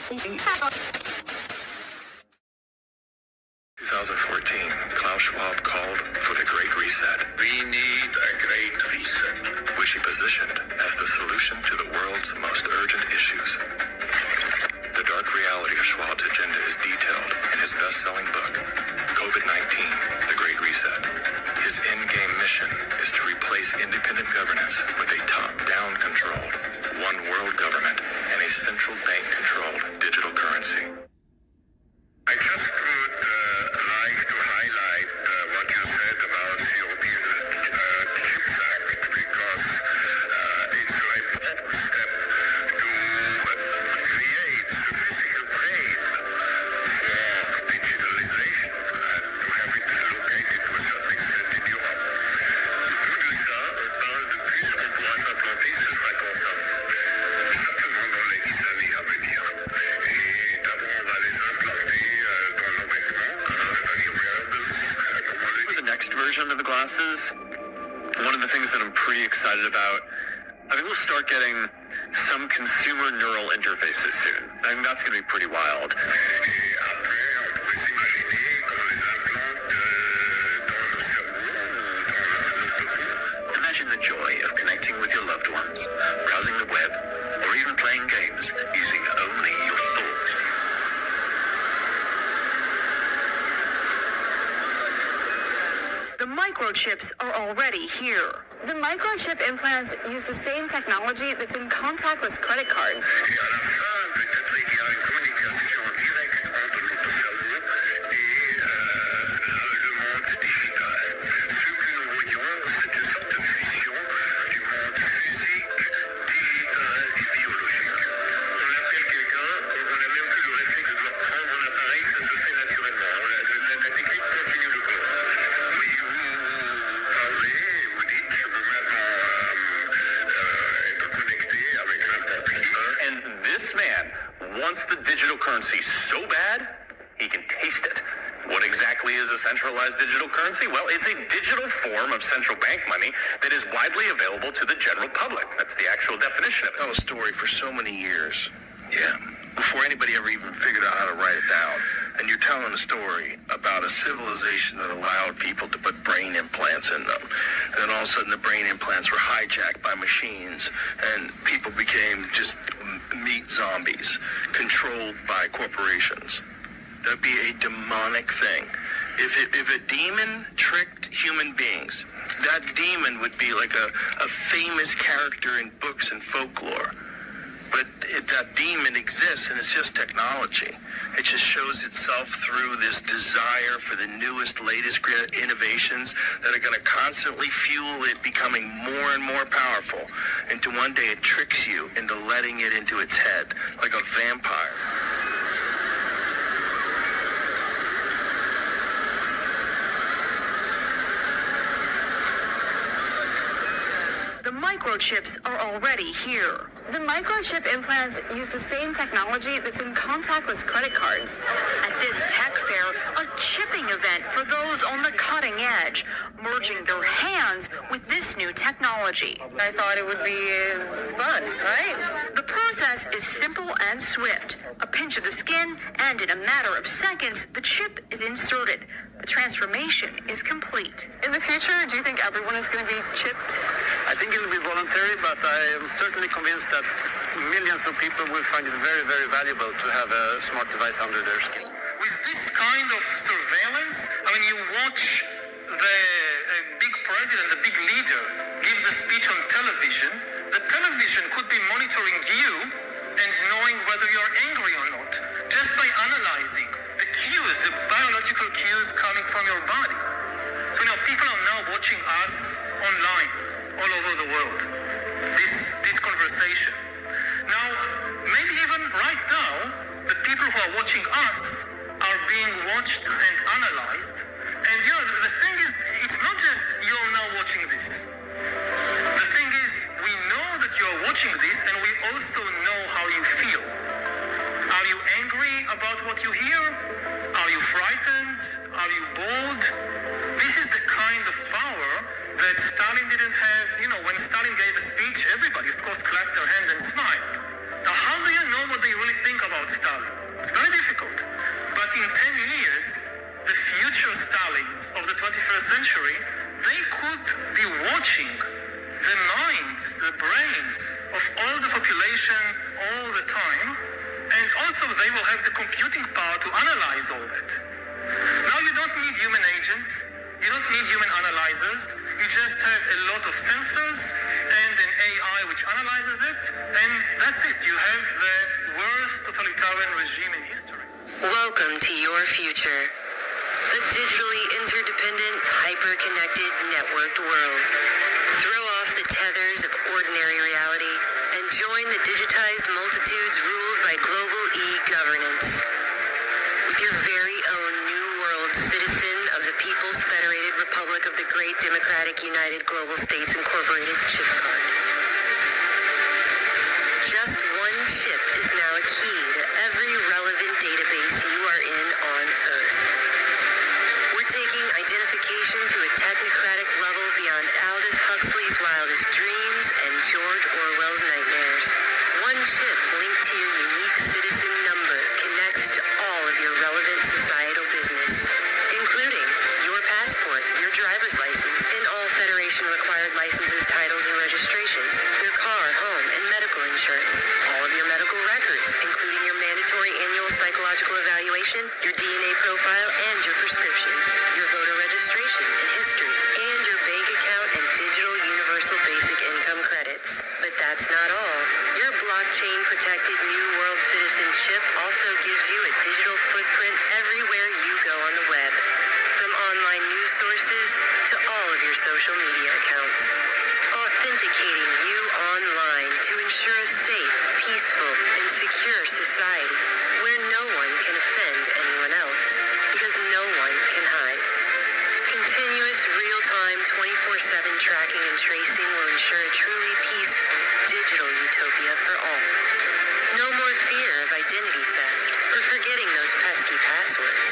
2014, Klaus Schwab called for the Great Reset. We need a Great Reset, which he positioned as the solution to the world's most urgent issues. The dark reality of Schwab's agenda is detailed in his best-selling book, COVID-19, The Great Reset. His endgame mission is to replace independent governance with a top-down controlled, one world government and a central bank-controlled digital currency. I just would like to highlight what you said about the European Chips Act, because it's an important step to create the physical brain for digitalization and to have it located to a certain extent in Europe. Tout de ça, on parle de plus qu'on pourra s'implanter, ce sera comme ça. Certainement dans les 10 années à venir. Et d'abord, on va les implanter dans nos vêtements, c'est-à-dire wearables. For the next version of the glasses, one of the things that I'm pretty excited about, I think we'll start getting some consumer neural interfaces soon. I think that's going to be pretty wild. Et après, on pourrait s'imaginer qu'on les implante dans nos cerveaux ou dans notre peau. Imagine the joy of connecting with your loved ones, browsing the web, or even playing games using only your thoughts. The microchips are already here. The microchip implants use the same technology that's in contactless credit cards. Et à la fin, peut-être il y a une communication directe entre notre cerveau et le monde digital. Ce que nous voyons, c'est une sorte de fusion du monde physique, digital et biologique. On appelle quelqu'un, on a même plus le réflexe de prendre un appareil, ça se fait naturellement. La technique continue le corps. Oui, vous parlez, vous dites, je peux maintenant être connecté avec n'importe qui. And this man wants the digital currency so bad, he can taste it. What exactly is a centralized digital currency? Well, it's a digital form of central bank money that is widely available to the general public. That's the actual definition of it. Tell a story for so many years. Yeah. Before anybody ever even figured out how to write it down. And you're telling a story about a civilization that allowed people to put brain implants in them. And then all of a sudden the brain implants were hijacked by machines and people became just meat zombies controlled by corporations. That'd be a demonic thing. If a demon tricked human beings, that demon would be like a famous character in books and folklore. But that demon exists, and it's just technology. It just shows itself through this desire for the newest, latest innovations that are going to constantly fuel it becoming more and more powerful. Until one day it tricks you into letting it into its head, like a vampire. The microchips are already here. The microchip implants use the same technology that's in contactless credit cards. At this tech fair, a chipping event for those on the cutting edge, merging their hands with this new technology. I thought it would be fun, right? The process is simple and swift. A pinch of the skin, and in a matter of seconds, the chip is inserted. The transformation is complete. In the future, do you think everyone is going to be chipped? I think it will be voluntary, but I am certainly convinced that millions of people will find it very, very valuable to have a smart device under their skin. With this kind of surveillance, I mean, you watch the big president, the big leader, gives a speech on television. The television could be monitoring you and knowing whether you're angry or not, just by analyzing the cues, the biological cues coming from your body. So now people are now watching us online, all over the world, this conversation. Now, maybe even right now, the people who are watching us are being watched and analyzed. And you know, the thing is, it's not just you're now watching this. The thing is, we know that you're watching this, and we also know how you feel. Are you angry about what you hear? Are you frightened? Are you bored? This is the kind of power that Stalin didn't have. You know, when Stalin gave a speech, everybody, of course, clapped their hand and smiled. Now, how do you know what they really think about about Stalin. It's very difficult. But in 10 years, the future Stalins of the 21st century, they could be watching the minds, the brains of all the population all the time. And also they will have the computing power to analyze all that. Now you don't need human agents. You don't need human analyzers. You just have a lot of sensors and an AI which analyzes it. And that's it. You have the worst totalitarian regime in history. Welcome to your future. A digitally interdependent, hyper-connected, networked world. Throw off the tethers of ordinary reality and join the digitized multitudes ruled by global e-governance. With your very own new world citizen of the People's Federated Republic of the Great Democratic United Global States Incorporated chip card. Just one chip is now a key to every relevant database you are in on Earth. We're taking identification to a technocratic level beyond Aldous Huxley's wildest dreams and George Orwell's nightmares. One chip linked to your unique citizen number connects to all of your relevant societal business, including your passport, your driver's license, and all Federation-required licenses, titles, and registrations, your car, home, and medical insurance, all of your medical records, including your mandatory annual psychological evaluation, your DNA profile, and your prescriptions, your voter registration and history, and your bank account and digital universal basic income credits. But that's not all. Your blockchain-protected New World Citizenship also gives you a digital footprint everywhere you go on the web, from online news sources to all of your social media accounts, authenticating you online to ensure a safe, peaceful, and secure society where no one can offend anyone else because no one can hide. Continuous real-time 24/7 tracking and tracing will ensure a truly peaceful digital utopia for all. No more fear of identity theft or forgetting those pesky passwords,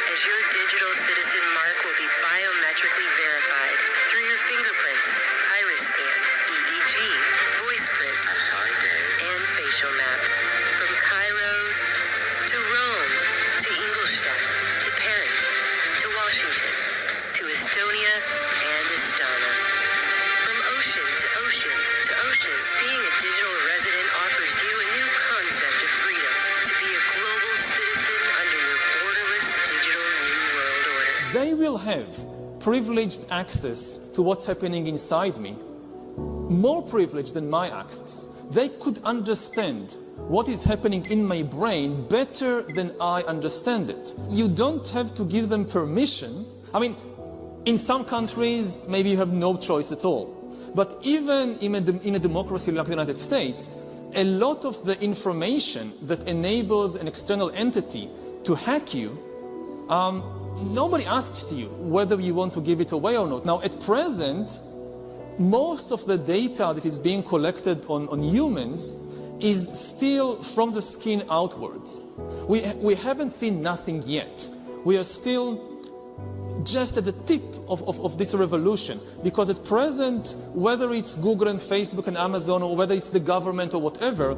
as your digital citizen mark will be biometrically verified through your fingerprints, iris scan, EEG, voice print, and facial map. From Cairo to Rome to Ingolstadt to Paris to Washington to Estonia and Astana. From ocean to ocean to ocean, being a digital resident offers you a new concept of freedom to be a global citizen under your borderless digital new world order. They will have privileged access to what's happening inside me, more privileged than my access. They could understand what is happening in my brain better than I understand it. You don't have to give them permission. I mean, in some countries, maybe you have no choice at all. But even in a democracy like the United States, a lot of the information that enables an external entity to hack you, nobody asks you whether you want to give it away or not. Now, at present, most of the data that is being collected on humans is still from the skin outwards. We haven't seen nothing yet. We are still just at the tip of this revolution, because at present, whether it's Google and Facebook and Amazon, or whether it's the government or whatever,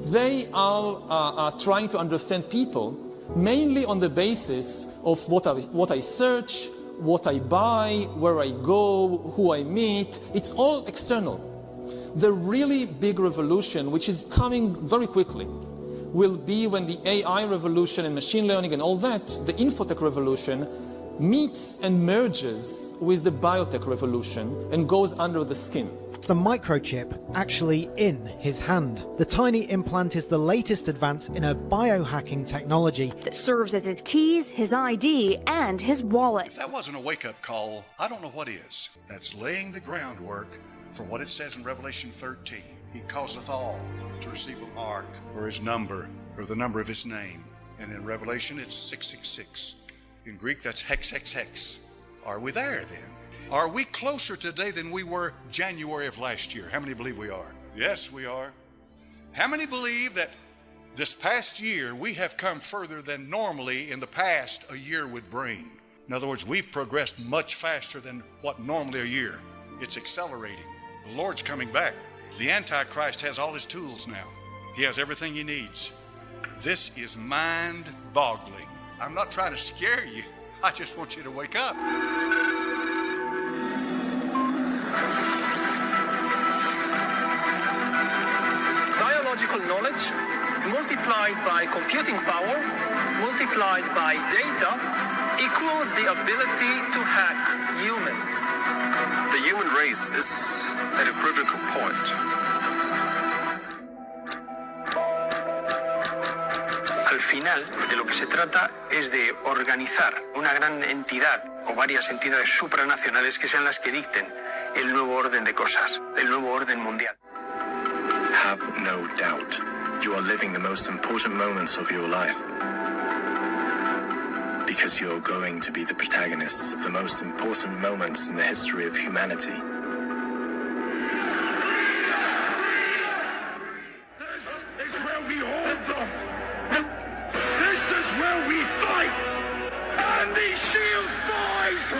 they are trying to understand people mainly on the basis of what I search, what I buy, where I go, who I meet. It's all external. The really big revolution, which is coming very quickly, will be when the AI revolution and machine learning and all that, the infotech revolution, meets and merges with the biotech revolution and goes under the skin. The microchip actually in his hand. The tiny implant is the latest advance in a biohacking technology that serves as his keys, his ID, and his wallet. If that wasn't a wake-up call, I don't know what is. That's laying the groundwork for what it says in Revelation 13. He causeth all to receive a mark or his number or the number of his name. And in Revelation, it's 666. In Greek, that's hex, hex, hex. Are we there then? Are we closer today than we were January of last year? How many believe we are? Yes, we are. How many believe that this past year we have come further than normally in the past a year would bring? In other words, we've progressed much faster than what normally a year. It's accelerating. The Lord's coming back. The Antichrist has all his tools now. He has everything he needs. This is mind-boggling. I'm not trying to scare you. I just want you to wake up. Biological knowledge multiplied by computing power multiplied by data equals the ability to hack humans. The human race is at a critical point. Al final, de lo que se trata es de organizar una gran entidad o varias entidades supranacionales que sean las que dicten el nuevo orden de cosas, el nuevo orden mundial. Have no doubt, you are living the most important moments of your life. Because you're going to be the protagonists of the most important moments in the history of humanity. This is where we hold them. This is where we fight. And these shield boys.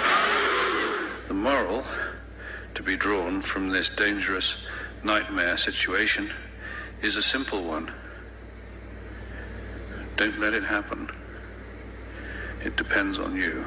The moral to be drawn from this dangerous nightmare situation is a simple one. Don't let it happen. It depends on you.